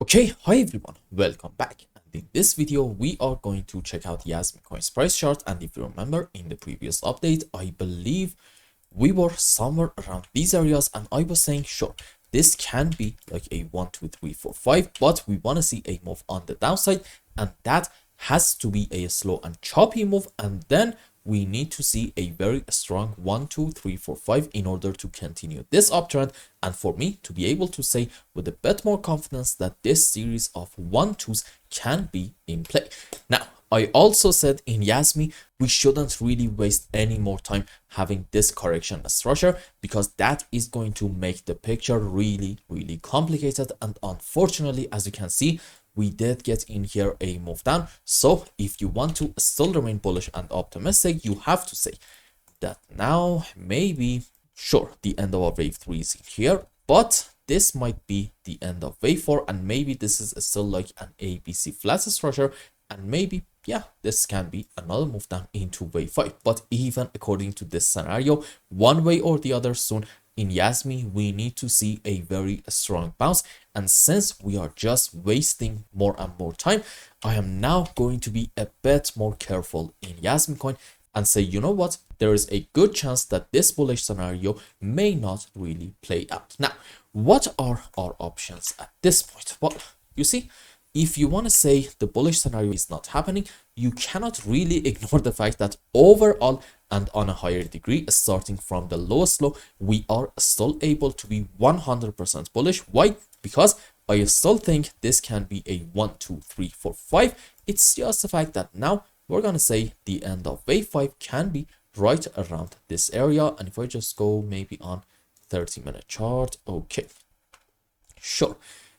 Okay, hi everyone, welcome back. And in this video, we are going to check out JasmyCoin's price chart. And if you remember in the previous update, I believe we were somewhere around these areas, and I was saying, sure, this can be like a 1, 2, 3, 4, 5, but we want to see a move on the downside, and that has to be a slow and choppy move, and then we need to see a very strong 1, 2, 3, 4, 5 in order to continue this uptrend, and for me to be able to say with a bit more confidence that this series of 1-2s can be in play. Now, I also said in Yasmi, we shouldn't really waste any more time having this correction structure, because that is going to make the picture really complicated. And unfortunately, as you can see, we did get in here a move down. So if you want to still remain bullish and optimistic, you have to say that now maybe, sure, the end of our wave 3 is in here, but this might be the end of wave 4, and maybe this is still like an ABC flat structure, and maybe, yeah, this can be another move down into wave 5. But even according to this scenario, one way or the other soon in Yasmi, we need to see a very strong bounce. And since we are just wasting more and more time, I am now going to be a bit more careful in JasmyCoin and say, you know what, there is a good chance that this bullish scenario may not really play out. Now, what are our options at this point? Well, you see, if you want to say the bullish scenario is not happening, you cannot really ignore the fact that overall and on a higher degree, starting from the lowest low, we are still able to be 100% bullish. Why? Because I still think this can be a 1, 2, 3, 4, 5. It's just the fact that now we're going to say the end of wave 5 can be right around this area. And if I just go maybe on 30-minute chart, okay, sure.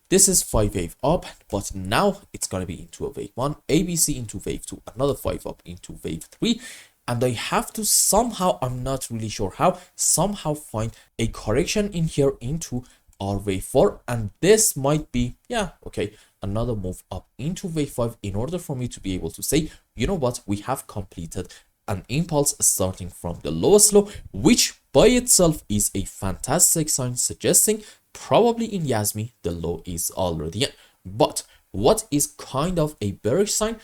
This is 5 wave up, but now it's going to be into a wave 1, ABC into wave 2, another 5 up into wave 3. And I have to somehow, I'm not really sure how, somehow find a correction in here into our wave 4. And this might be, yeah, okay, another move up into wave 5 in order for me to be able to say, you know what, we have completed an impulse starting from the lowest low, which by itself is a fantastic sign, suggesting probably in Yasmi the low is already in. But what is kind of a bearish sign?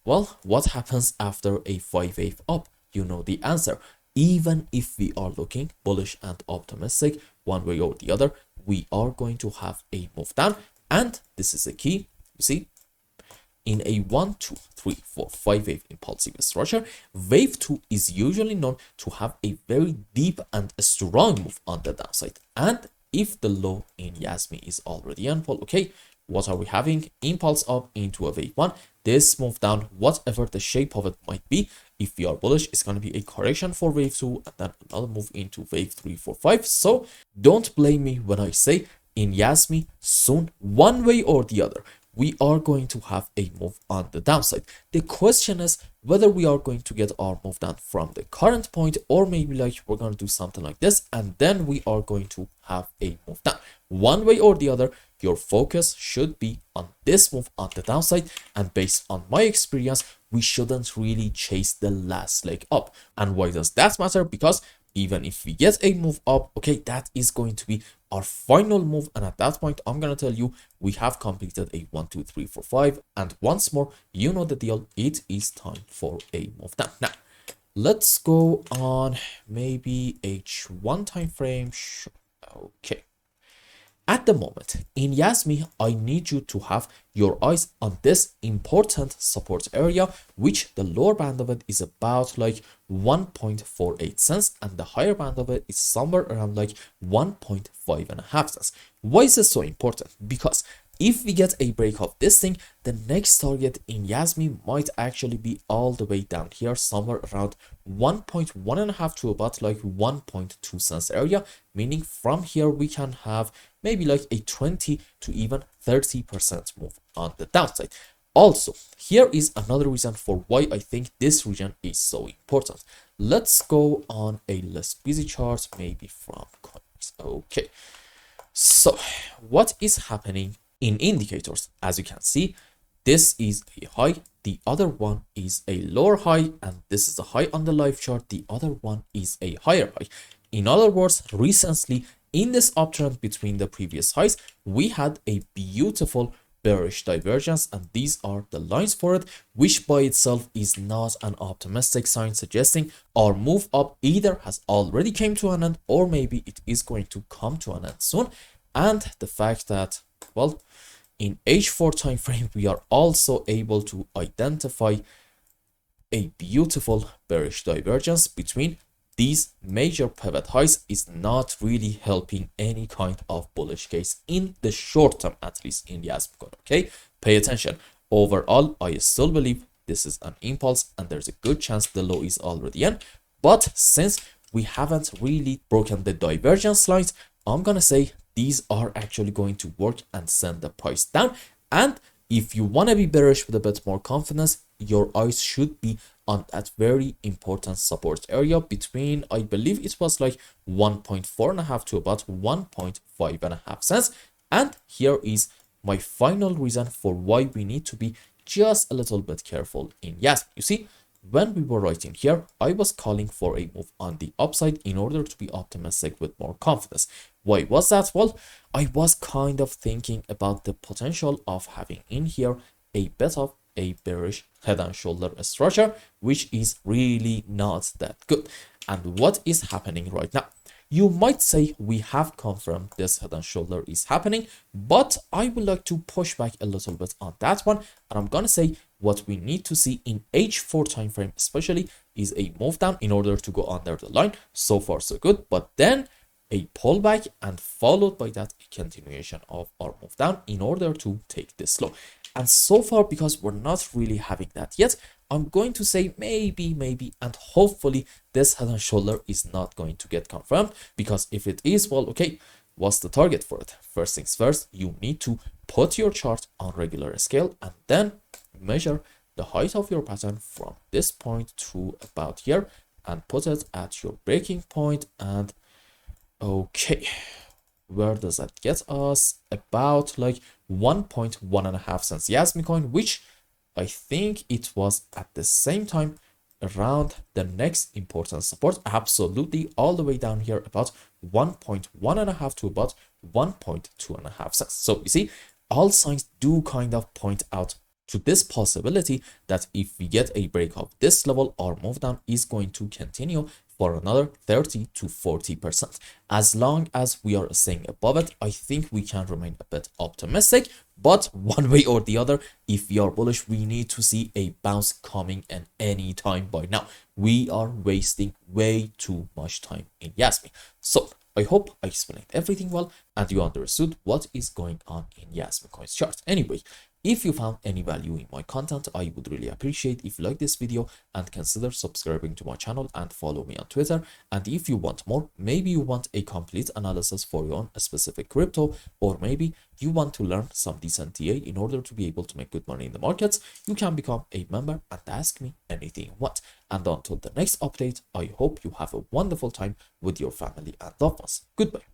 Well, what happens after a 5 wave up? You know the answer. Even if we are looking bullish and optimistic one way or the other, we are going to have a move down. And this is a key, you see, in a 1, 2, 3, 4, 5 wave impulsive structure, wave 2 is usually known to have a very deep and strong move on the downside. And if the low in Yasmi is already on, well, okay, what are we having? Impulse up into a wave 1. This move down, whatever the shape of it might be, if we are bullish, it's going to be a correction for wave 2, and then another move into wave 3, 4, 5. So don't blame me when I say in Yasmi, soon, one way or the other, we are going to have a move on the downside. The question is whether we are going to get our move down from the current point, or maybe like we're going to do something like this, and then we are going to have a move down. One way or the other, your focus should be on this move on the downside. And based on my experience, we shouldn't really chase the last leg up. And why does that matter? Because even if we get a move up, okay, that is going to be our final move. And at that point, I'm going to tell you, we have completed a 1, 2, 3, 4, 5. And once more, you know the deal. It is time for a move down. Now, let's go on maybe H1 time frame. Okay. At the moment, in Yasmi, I need you to have your eyes on this important support area, which the lower band of it is about like 1.48 cents, and the higher band of it is somewhere around like 1.5 cents. Why is this so important? Because if we get a break of this thing, the next target in Yasmi might actually be all the way down here, somewhere around 1.1 to about like 1.2 cents area, meaning from here we can have maybe like a 20 to even 30% move on the downside. Also, here is another reason for why I think this region is so important. Let's go on a less busy chart, maybe from coins. Okay, so what is happening in indicators? As you can see, this is a high, the other one is a lower high, and this is a high on the live chart, the other one is a higher high. In other words, recently in this uptrend between the previous highs, we had a beautiful bearish divergence, and these are the lines for it, which by itself is not an optimistic sign, suggesting our move up either has already came to an end or maybe it is going to come to an end soon. And the fact that, well, in H4 time frame we are also able to identify a beautiful bearish divergence between these major pivot highs is not really helping any kind of bullish case in the short term, at least in the JasmyCoin. Okay, pay attention. Overall, I still believe this is an impulse and there's a good chance the low is already in, but since we haven't really broken the divergence lines, I'm gonna say these are actually going to work and send the price down. And if you want to be bearish with a bit more confidence, your eyes should be on that very important support area between, I believe it was like 1.4.5 to about 1.5.5 cents. And here is my final reason for why we need to be just a little bit careful in Yasmi. You see, when we were writing here, I was calling for a move on the upside in order to be optimistic with more confidence. Why was that? Well, I was kind of thinking about the potential of having in here a bit of a bearish head and shoulder structure, which is really not that good. And what is happening right now? You might say we have confirmed this head and shoulder is happening, but I would like to push back a little bit on that one. And I'm gonna say what we need to see in H4 time frame especially is a move down in order to go under the line. So far so good, but then a pullback and followed by that a continuation of our move down in order to take this low. And so far, because we're not really having that yet, I'm going to say maybe, and hopefully this head and shoulder is not going to get confirmed, because if it is, well, okay, what's the target for it? First things first, you need to put your chart on regular scale and then measure the height of your pattern from this point to about here and put it at your breaking point. And okay, where does that get us? About like 1.1.5 cents JasmyCoin, which I think it was at the same time around the next important support, absolutely all the way down here about 1.1.5 to about 1.2.5 cents. So you see, all signs do kind of point out to this possibility that if we get a break of this level, our move down is going to continue for another 30 to 40%. As long as we are staying above it, I think we can remain a bit optimistic. But one way or the other, if we are bullish, we need to see a bounce coming in any time by now. We are wasting way too much time in Yasmi. So I hope I explained everything well and you understood what is going on in JasmyCoin's chart. Anyway, if you found any value in my content, I would really appreciate if you like this video and consider subscribing to my channel and follow me on Twitter. And if you want more, maybe you want a complete analysis for your own specific crypto, or maybe you want to learn some decent TA in order to be able to make good money in the markets, you can become a member and ask me anything you want. And until the next update, I hope you have a wonderful time with your family and loved ones. Goodbye.